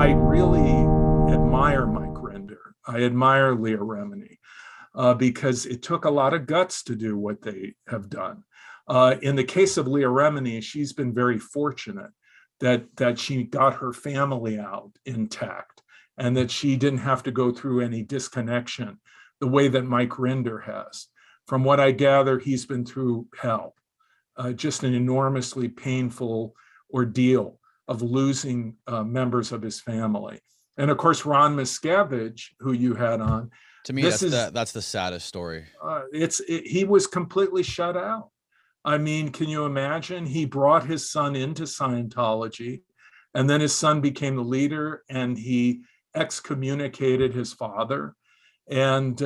I really admire Mike Rinder. I admire Leah Remini because it took a lot of guts to do what they have done. In the case of Leah Remini, she's been very fortunate that she got her family out intact and that she didn't have to go through any disconnection the way that Mike Rinder has. From what I gather, he's been through hell, just an enormously painful ordeal of losing members of his family. And of course, Ron Miscavige, who you had on. To me, that's the saddest story. He was completely shut out. I mean, can you imagine? He brought his son into Scientology, and then his son became the leader, and he excommunicated his father. And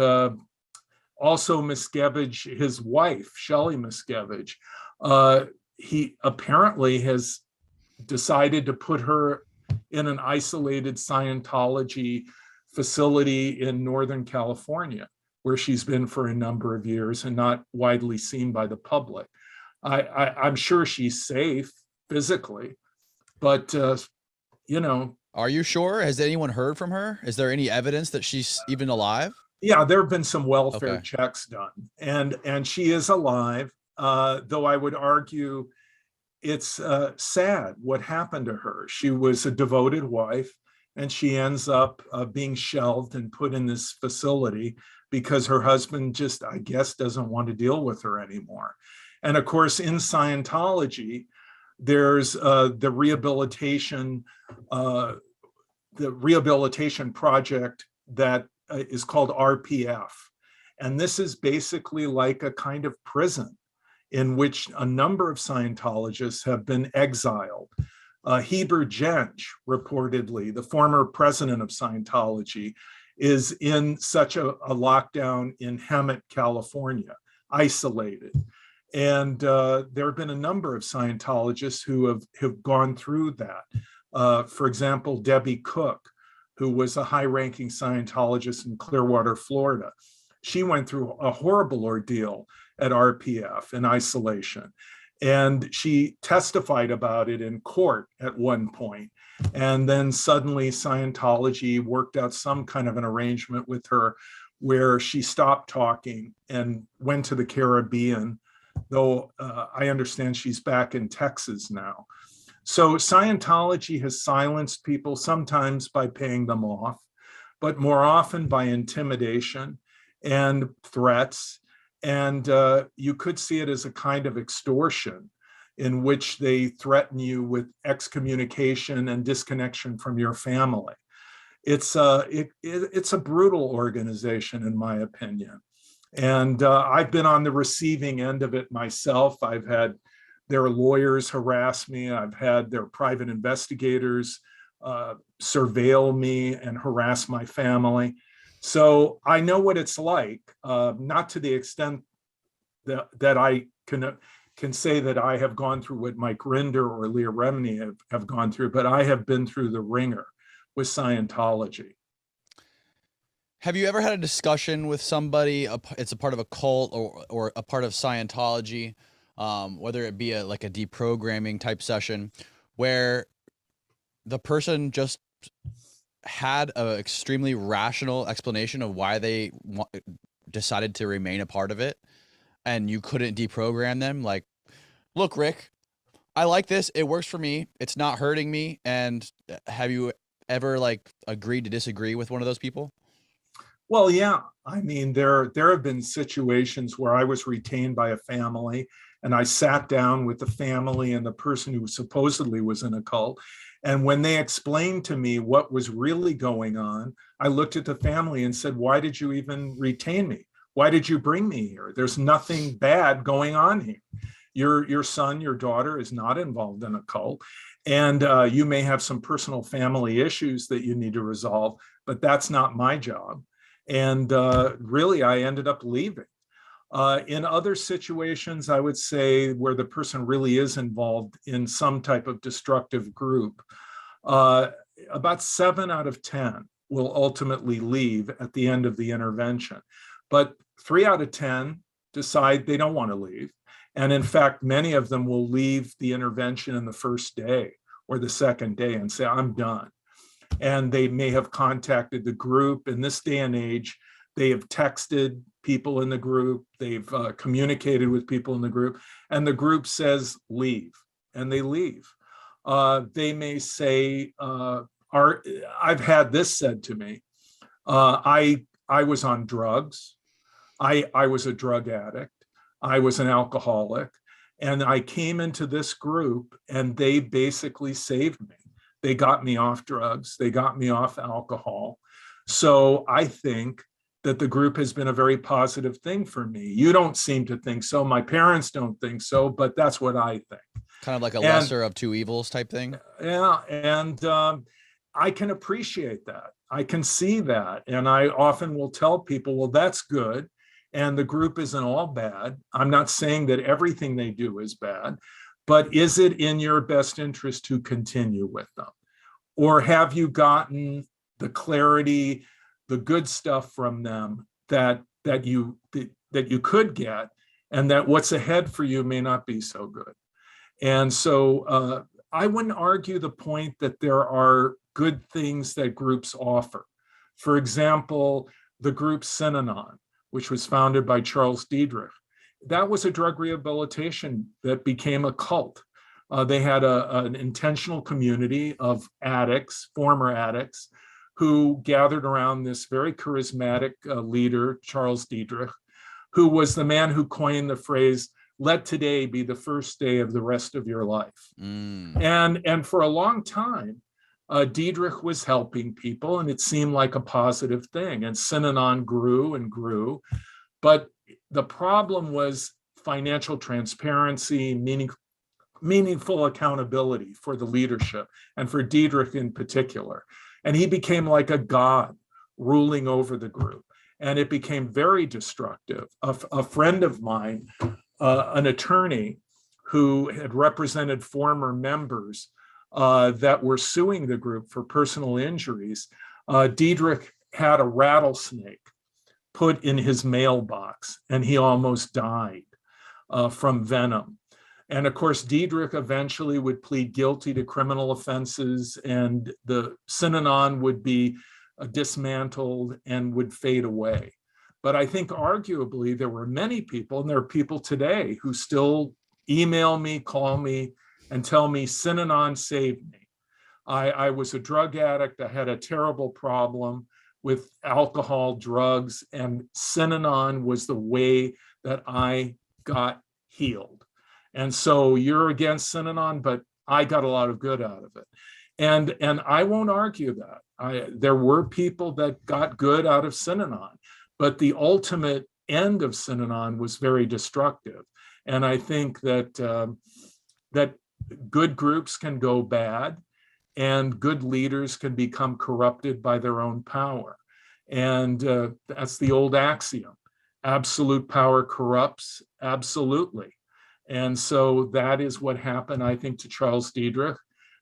also Miscavige, his wife, Shelley Miscavige, he apparently has decided to put her in an isolated Scientology facility in Northern California, where she's been for a number of years and not widely seen by the public. I'm sure she's safe physically, but you know. Are you sure? Has anyone heard from her? Is there any evidence that she's even alive? Yeah, there have been some welfare checks done, and she is alive, though I would argue it's sad what happened to her. She was a devoted wife, and she ends up being shelved and put in this facility because her husband just, I guess, doesn't want to deal with her anymore. And of course, in Scientology, there's the rehabilitation project that is called RPF. And this is basically like a kind of prison in which a number of Scientologists have been exiled. Heber Jensch, reportedly, the former president of Scientology, is in such a lockdown in Hemet, California, isolated. And there have been a number of Scientologists who have gone through that. For example, Debbie Cook, who was a high-ranking Scientologist in Clearwater, Florida. She went through a horrible ordeal at RPF in isolation. And she testified about it in court at one point. And then suddenly Scientology worked out some kind of an arrangement with her where she stopped talking and went to the Caribbean, though I understand she's back in Texas now. So Scientology has silenced people, sometimes by paying them off, but more often by intimidation and threats. And you could see it as a kind of extortion in which they threaten you with excommunication and disconnection from your family. It's a brutal organization, in my opinion. And I've been on the receiving end of it myself. I've had their lawyers harass me. I've had their private investigators surveil me and harass my family. So I know what it's like, not to the extent that I can say that I have gone through what Mike Rinder or Leah Remini have gone through, but I have been through the ringer with Scientology. Have you ever had a discussion with somebody, it's a part of a cult or a part of Scientology, whether it be like a deprogramming type session, where the person just had an extremely rational explanation of why they decided to remain a part of it, and you couldn't deprogram them? Like, look, Rick, I like this. It works for me. It's not hurting me. And have you ever like agreed to disagree with one of those people? Well, yeah. I mean, there have been situations where I was retained by a family, and I sat down with the family and the person who supposedly was in a cult. And when they explained to me what was really going on, I looked at the family and said, why did you even retain me? Why did you bring me here? There's nothing bad going on here. Your son, your daughter is not involved in a cult. And you may have some personal family issues that you need to resolve, but that's not my job. And really, I ended up leaving. In other situations, I would say where the person really is involved in some type of destructive group, about 7 out of 10 will ultimately leave at the end of the intervention. But 3 out of 10 decide they don't want to leave. And in fact, many of them will leave the intervention in the first day or the second day and say, I'm done. and they may have contacted the group. In this day and age, they have texted people in the group, they've communicated with people in the group, and the group says leave, and they leave. They may say, I've had this said to me, I was on drugs, I was a drug addict, I was an alcoholic, and I came into this group and they basically saved me. They got me off drugs, they got me off alcohol. So I think that the group has been a very positive thing for me. You don't seem to think so. My parents don't think so, but that's what I think. Kind of like a lesser of two evils type thing. Yeah, and I can appreciate that. I can see that. And I often will tell people, well, that's good. And the group isn't all bad. I'm not saying that everything they do is bad, but is it in your best interest to continue with them? Or have you gotten the clarity, the good stuff from them that you could get, and that what's ahead for you may not be so good? And so I wouldn't argue the point that there are good things that groups offer. For example, the group Synanon, which was founded by Charles Diedrich, that was a drug rehabilitation that became a cult. They had an intentional community of addicts, former addicts, who gathered around this very charismatic leader, Charles Diedrich, who was the man who coined the phrase, "Let today be the first day of the rest of your life." And for a long time, Diedrich was helping people, and it seemed like a positive thing. And Synanon grew and grew. But the problem was financial transparency, meaningful accountability for the leadership, and for Diedrich in particular. And he became like a god ruling over the group. And it became very destructive. A friend of mine, an attorney who had represented former members that were suing the group for personal injuries, Diedrich had a rattlesnake put in his mailbox, and he almost died from venom. And of course, Diedrich eventually would plead guilty to criminal offenses, and the Synanon would be dismantled and would fade away. But I think arguably there were many people, and there are people today who still email me, call me, and tell me Synanon saved me. I was a drug addict. I had a terrible problem with alcohol, drugs, and Synanon was the way that I got healed. And so you're against Synanon, but I got a lot of good out of it. And I won't argue that. There were people that got good out of Synanon, but the ultimate end of Synanon was very destructive. And I think that that good groups can go bad, and good leaders can become corrupted by their own power. And that's the old axiom. Absolute power corrupts absolutely. And so that is what happened, I think, to Charles Diedrich.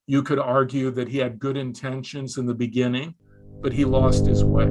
You could argue that he had good intentions in the beginning, but he lost his way.